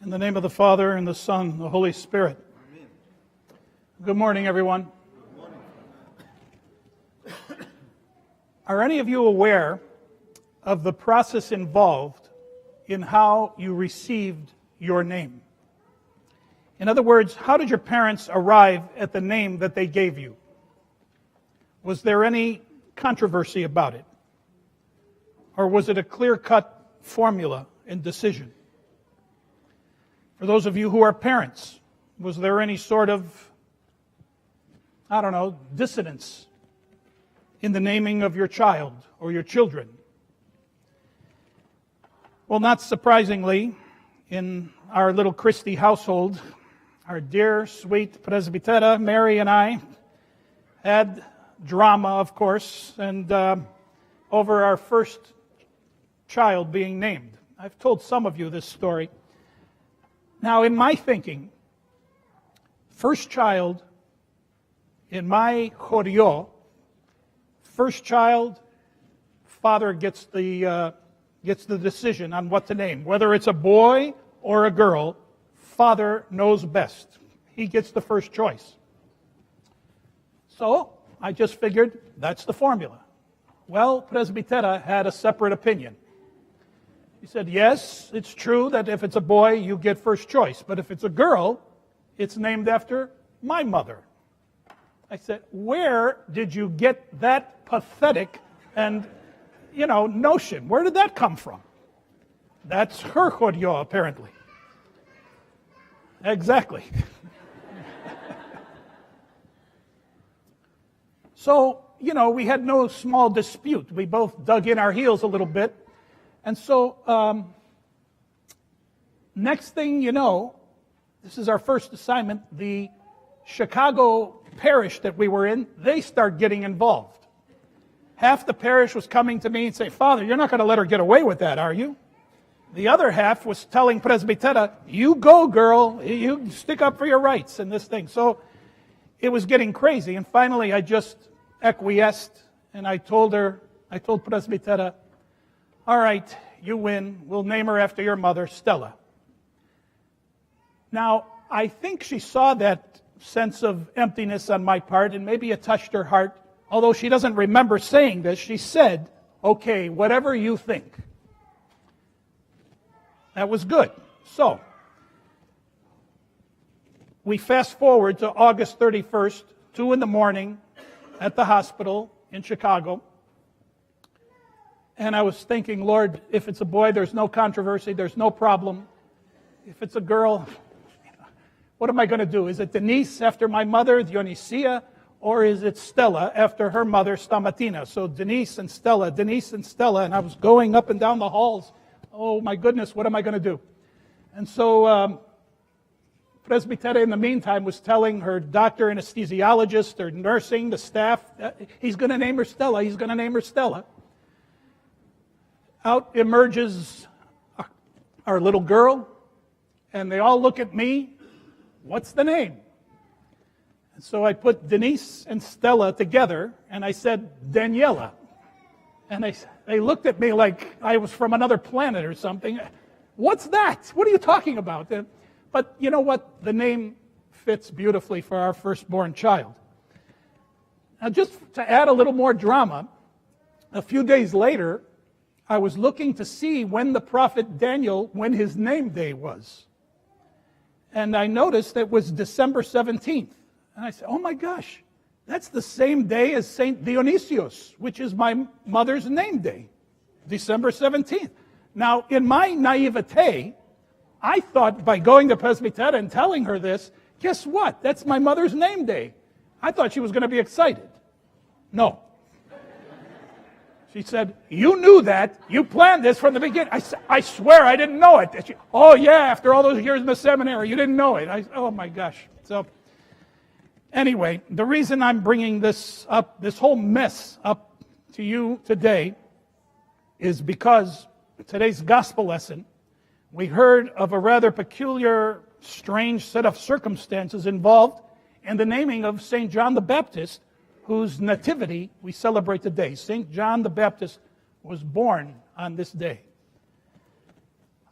In the name of the Father, and the Son, and the Holy Spirit. Amen. Good morning, everyone. Good morning. Are any of you aware of the process involved in how you received your name? In other words, how did your parents arrive at the name that they gave you? Was there any controversy about it? Or was it a clear-cut formula and decision? For those of you who are parents, was there any sort of, dissonance in the naming of your child or your children? Well, not surprisingly, in our little Christy household, our dear, sweet presbytera, Mary, and I had drama, of course, and over our first child being named. I've told some of you this story. Now, in my thinking, first child, in my choreo, first child, father gets the decision on what to name. Whether it's a boy or a girl, father knows best. He gets the first choice. So, I just figured that's the formula. Well, presbytera had a separate opinion. He said, yes, it's true that if it's a boy, you get first choice. But if it's a girl, it's named after my mother. I said, where did you get that pathetic and, notion? Where did that come from? That's her choreo, apparently. Exactly. So, we had no small dispute. We both dug in our heels a little bit. And so, next thing you know, this is our first assignment, the Chicago parish that we were in, they start getting involved. Half the parish was coming to me and saying, Father, you're not going to let her get away with that, are you? The other half was telling presbytera, you go, girl, you stick up for your rights and this thing. So it was getting crazy. And finally, I just acquiesced, and I told presbytera, all right, you win. We'll name her after your mother, Stella. Now, I think she saw that sense of emptiness on my part, and maybe it touched her heart. Although she doesn't remember saying this, she said, okay, whatever you think. That was good. So, we fast forward to August 31st, 2 in the morning, at the hospital in Chicago. And I was thinking, Lord, if it's a boy, there's no controversy, there's no problem. If it's a girl, what am I going to do? Is it Denise after my mother, Dionysia, or is it Stella after her mother, Stamatina? So Denise and Stella, and I was going up and down the halls. Oh my goodness, what am I going to do? And so presbytera in the meantime was telling her doctor, anesthesiologist, her nursing, the staff, he's going to name her Stella. Out emerges our little girl, and they all look at me. What's the name? And so I put Denise and Stella together, and I said, Daniela. And they looked at me like I was from another planet or something. What's that? What are you talking about? But you know what? The name fits beautifully for our firstborn child. Now, just to add a little more drama, a few days later, I was looking to see when the prophet Daniel, when his name day was. And I noticed it was December 17th. And I said, oh my gosh, that's the same day as St. Dionysius, which is my mother's name day, December 17th. Now, in my naivete, I thought by going to presbytera and telling her this, guess what? That's my mother's name day. I thought she was going to be excited. No. She said, you knew that. You planned this from the beginning. I swear I didn't know it. She, oh, yeah, after all those years in the seminary, you didn't know it. Oh, my gosh. So, anyway, the reason I'm bringing this up, this whole mess up to you today, is because today's gospel lesson, we heard of a rather peculiar, strange set of circumstances involved in the naming of St. John the Baptist, whose nativity we celebrate today. St. John the Baptist was born on this day.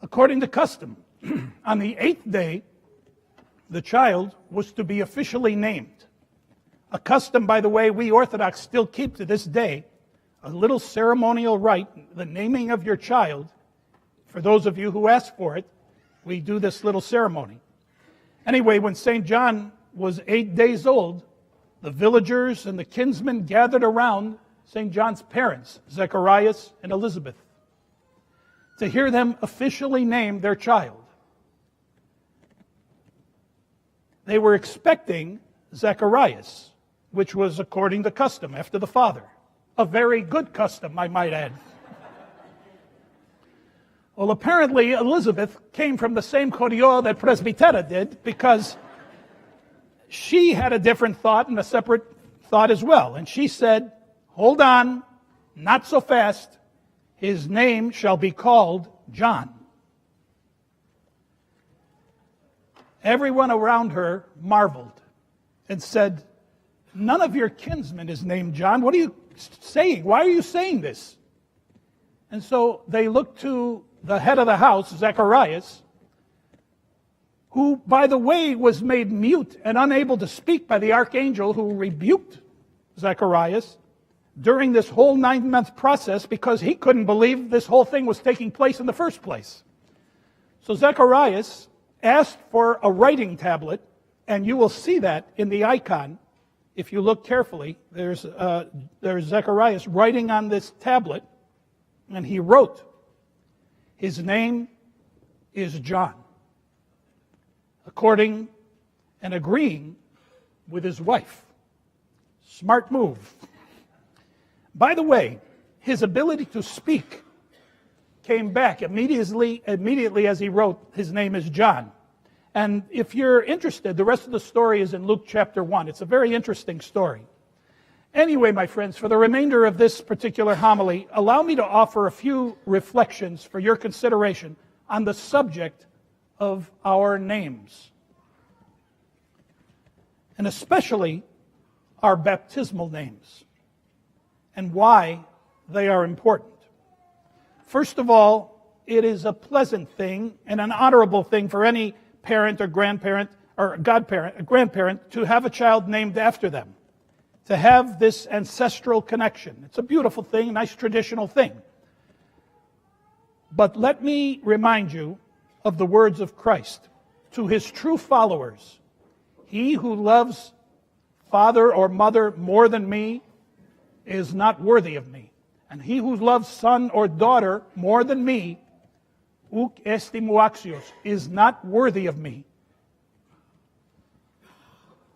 According to custom, On the 8th day, the child was to be officially named. A custom, by the way, we Orthodox still keep to this day, a little ceremonial rite, the naming of your child. For those of you who ask for it, we do this little ceremony. Anyway, when St. John was 8 days old, the villagers and the kinsmen gathered around St. John's parents, Zacharias and Elizabeth, to hear them officially name their child. They were expecting Zacharias, which was according to custom, after the father. A very good custom, I might add. Well, apparently Elizabeth came from the same Korio that Presbytera did, because she had a different thought and a separate thought as well. And she said, hold on, not so fast. His name shall be called John. Everyone around her marveled and said, none of your kinsmen is named John. What are you saying? Why are you saying this? And so they looked to the head of the house, Zacharias, who, by the way, was made mute and unable to speak by the archangel who rebuked Zacharias during this whole 9-month process, because he couldn't believe this whole thing was taking place in the first place. So Zacharias asked for a writing tablet, and you will see that in the icon. If you look carefully, there's Zacharias writing on this tablet, and he wrote, his name is John, according and agreeing with his wife. Smart move. By the way, his ability to speak came back immediately as he wrote, his name is John. And if you're interested, the rest of the story is in Luke chapter 1. It's a very interesting story. Anyway, my friends, for the remainder of this particular homily, allow me to offer a few reflections for your consideration on the subject of our names, and especially our baptismal names, and why they are important. First of all, it is a pleasant thing and an honorable thing for any parent or grandparent or grandparent to have a child named after them, to have this ancestral connection. It's a beautiful thing, a nice traditional thing. But let me remind you of the words of Christ to his true followers. He who loves father or mother more than me is not worthy of me. And he who loves son or daughter more than me, uk estimu axios, is not worthy of me.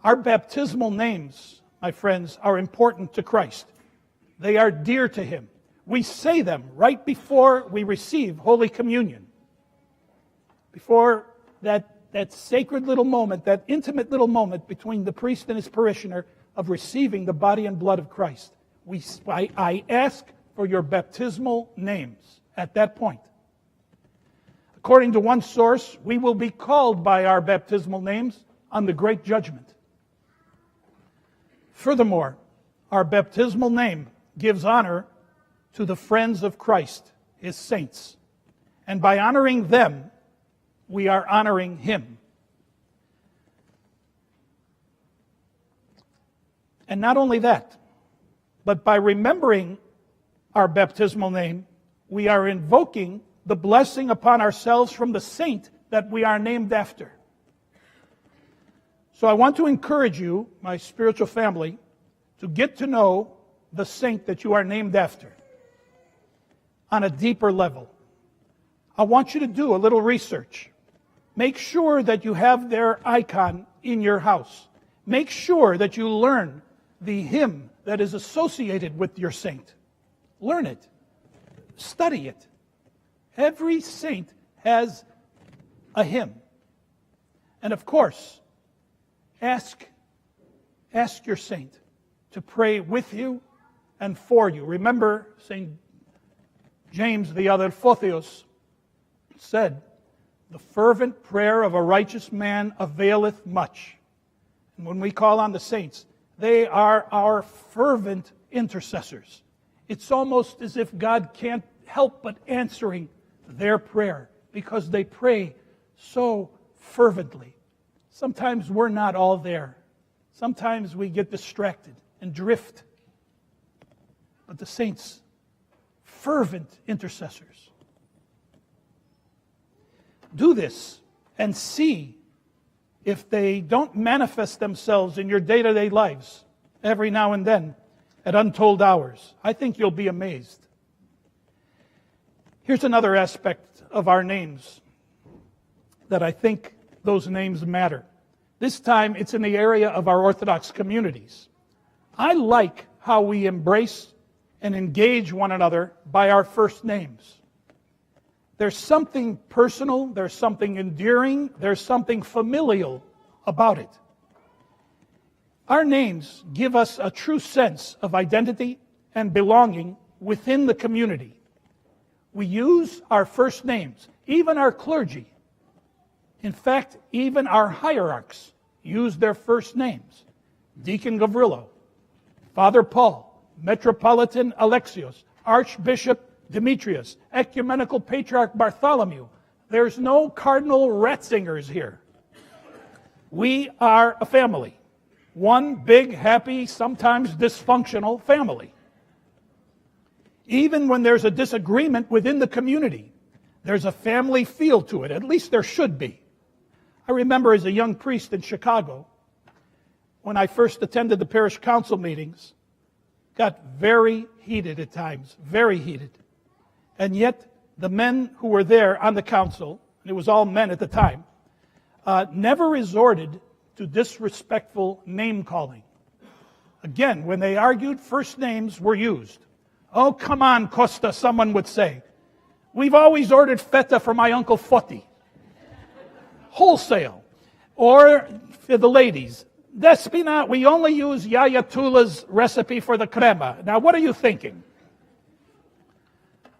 Our baptismal names, my friends, are important to Christ. They are dear to him. We say them right before we receive Holy Communion. Before that sacred little moment, that intimate little moment between the priest and his parishioner of receiving the body and blood of Christ. I ask for your baptismal names at that point. According to one source, we will be called by our baptismal names on the Great Judgment. Furthermore, our baptismal name gives honor to the friends of Christ, his saints. And by honoring them, we are honoring him. And not only that, but by remembering our baptismal name, we are invoking the blessing upon ourselves from the saint that we are named after. So I want to encourage you, my spiritual family, to get to know the saint that you are named after on a deeper level. I want you to do a little research. Make sure that you have their icon in your house. Make sure that you learn the hymn that is associated with your saint. Learn it. Study it. Every saint has a hymn. And of course, ask your saint to pray with you and for you. Remember, St. James the Adelphotheos said, "The fervent prayer of a righteous man availeth much." And when we call on the saints, they are our fervent intercessors. It's almost as if God can't help but answering their prayer, because they pray so fervently. Sometimes we're not all there. Sometimes we get distracted and drift. But the saints, fervent intercessors, do this and see if they don't manifest themselves in your day-to-day lives every now and then at untold hours. I think you'll be amazed. Here's another aspect of our names that I think those names matter. This time it's in the area of our Orthodox communities. I like how we embrace and engage one another by our first names. There's something personal, there's something endearing, there's something familial about it. Our names give us a true sense of identity and belonging within the community. We use our first names, even our clergy. In fact, even our hierarchs use their first names. Deacon Gavrilo, Father Paul, Metropolitan Alexios, Archbishop Demetrius, Ecumenical Patriarch Bartholomew. There's no Cardinal Ratzingers here. We are a family. One big, happy, sometimes dysfunctional family. Even when there's a disagreement within the community, there's a family feel to it. At least there should be. I remember as a young priest in Chicago, when I first attended the parish council meetings, got very heated at times, very heated. And yet, the men who were there on the council, and it was all men at the time, never resorted to disrespectful name-calling. Again, when they argued, first names were used. Oh, come on, Costa, someone would say. We've always ordered feta for my Uncle Foti. Wholesale. Or, for the ladies, Despina, we only use Yaya Tula's recipe for the crema. Now, what are you thinking?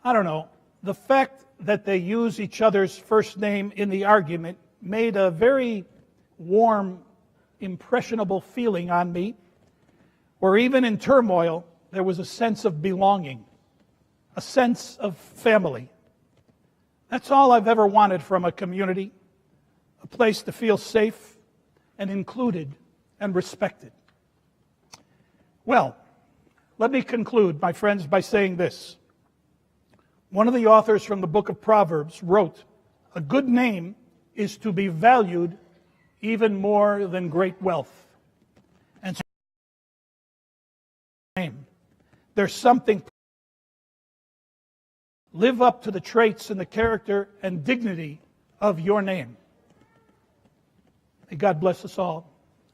I don't know. The fact that they use each other's first name in the argument made a very warm, impressionable feeling on me, where even in turmoil, there was a sense of belonging, a sense of family. That's all I've ever wanted from a community, a place to feel safe and included and respected. Well, let me conclude, my friends, by saying this. One of the authors from the book of Proverbs wrote, "A good name is to be valued even more than great wealth." And so, there's something. Live up to the traits and the character and dignity of your name. May God bless us all.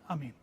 Amen.